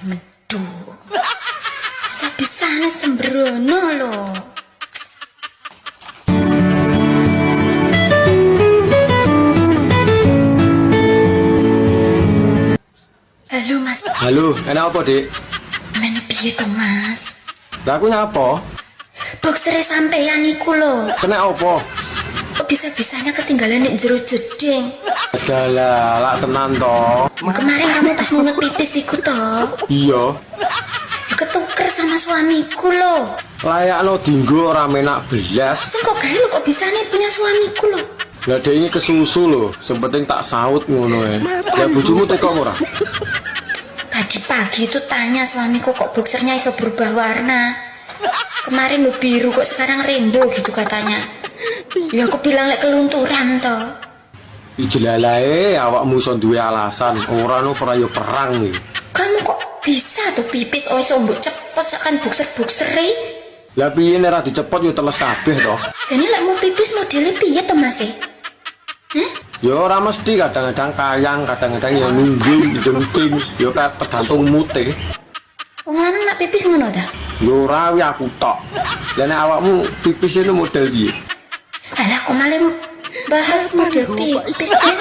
Meduh. Bisa-bisanya sembrono loh. Halo Mas. Halo, enak apa, Dik? Men piye to Mas? Lah aku nyapa? Boxere sampeyan iku lho. Kena apa? Kok bisa-bisanya ketinggalan di jero jeding? Adalah, lak tenan toh. Kemarin kamu pas ngumet pipis iku toh. Iya. Ya ketuker sama suamiku loh. Layakno dinggo ora menak belas. Sing kok gawe lo kok bisa nih punya suamiku loh. Lah dek ini kesusu lho, sepenting tak saut ngono ya. Ya bojomu teko ora? Tadi pagi itu tanya suamiku kok boxernya iso berubah warna. Kemarin lu biru kok sekarang rainbow gitu katanya. Ya aku bilang lek kelunturan toh. Ijelalae awakmu iso duwe alasan, ora no ora yo perang iki. Kamu kok bisa tuh pipis iso mbok cepot sakan boxer-boxere? Lah piye nek ora dicepot yo teles kabeh toh. Jadi lek mau pipis modele piye to Mas? Ya ora mesti kadang-kadang kayang, kadang-kadang ya nungging, jengking, ya tergantung mute. Wong lanang nak pipis ngono ta? Ya ora wi aku tok. Lah nek awakmu pipis itu model piye? Alah kok malah bahas model pipis ya?